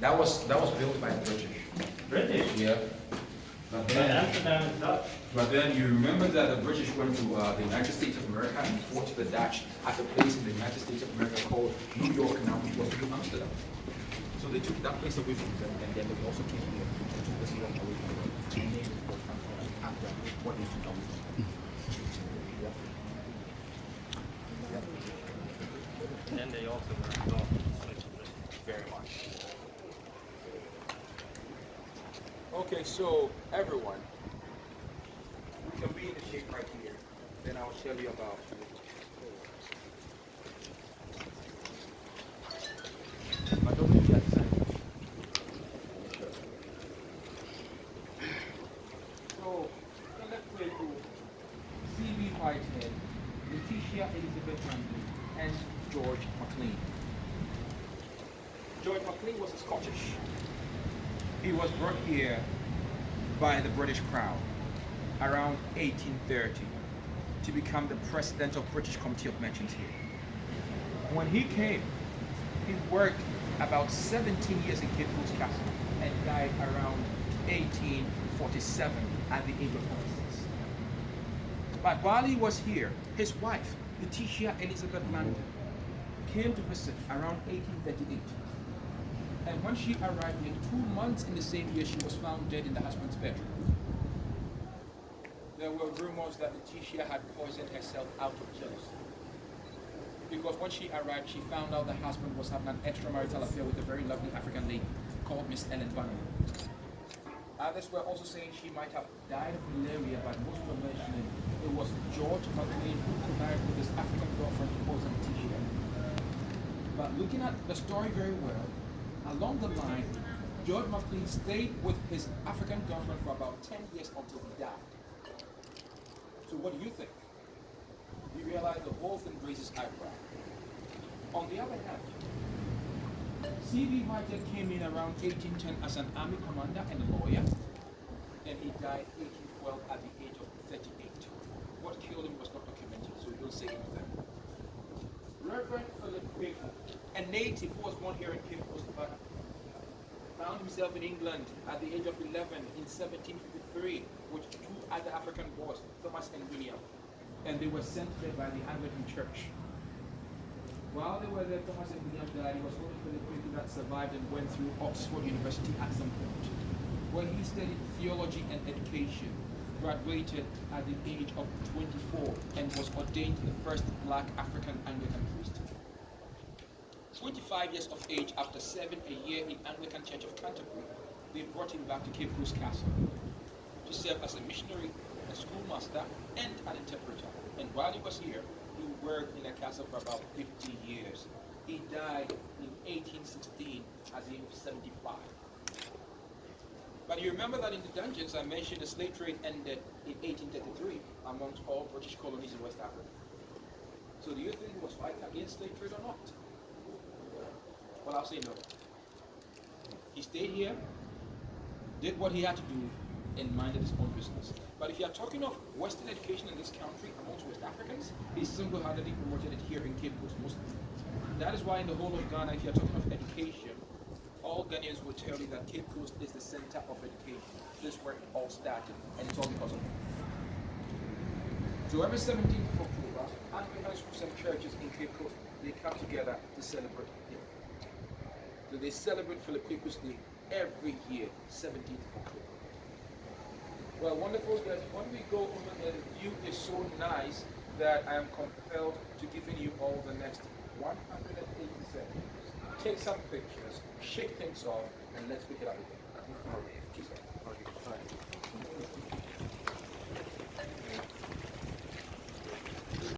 That was built by the British. British? Yeah. But Amsterdam is Dutch. But then you remember that the British went to the United States of America and fought the Dutch at a place in the United States of America called New York, now which was New Amsterdam. So they took that place away from them, and then they also came here to took this land away from them to name it for after what they took away from them. And then they also were involved in slavery. Very much. Okay, so everyone, we can be in the shape right here. Then I'll tell you about but don't forget to sign. So let's play to C.B. Whitehead, Letitia Elizabeth Randall, and George MacLean. George MacLean was a Scottish. He was brought here by the British Crown around 1830 to become the president of British Committee of Merchants here. When he came, he worked about 17 years in Cape Coast Castle and died around 1847 at the age of 46. But while he was here, his wife, Letitia Elizabeth Landon, came to visit around 1838. And when she arrived in 2 months in the same year, she was found dead in the husband's bedroom. There were rumors that Letitia had poisoned herself out of jealousy. Because when she arrived, she found out the husband was having an extramarital affair with a very lovely African lady called Miss Ellen Bannerman. Others were also saying she might have died of malaria, but most were mentioning it was George MacLean who connived with his African girlfriend who was Letitia. But looking at the story very well, along the line, George MacLean stayed with his African girlfriend for about 10 years until he died. So what do you think? You realize the whole thing raises eyebrow. On the other hand, C.B. Whitehead came in around 1810 as an army commander and a lawyer, and he died 1812 at the age of 38. What killed him was not documented, so we don't say anything. Reverend Philip Baker, a native who was born here in Cape Coast, but found himself in England at the age of 11 in 1753 with 2 other African boys, Thomas and William, and they were sent there by the Anglican Church. While they were there, Thomas and William died. It was only Philip Baker that survived and went through Oxford University at some point, where he studied theology and education, graduated at the age of 24, and was ordained the first black African Anglican priest. 25 years of age, after serving a year in Anglican Church of Canterbury, they brought him back to Cape Coast Castle to serve as a missionary, a schoolmaster, and an interpreter. And while he was here, he worked in a castle for about 50 years. He died in 1816 at the age of 75. But you remember that in the dungeons I mentioned the slave trade ended in 1833 amongst all British colonies in West Africa. So do you think he was fighting against slave trade or not? Well, I'll say no. He stayed here, did what he had to do, and minded his own business. But if you are talking of Western education in this country amongst West Africans, he single-handedly promoted it here in Cape Coast mostly. That is why in the whole of Ghana, if you are talking of education, all Ghanaians will tell you that Cape Coast is the center of education. This is where it all started, and it's all because of him. So every 17th of October, Anglican schools and churches in Cape Coast, they come together to celebrate him. So they celebrate Philip Baker's Day every year, 17th of October. Well, wonderful guys, when we go over there, the view is so nice that I am compelled to giving you all the next 180 seconds. Take some pictures, shake things off, and let's pick it up again.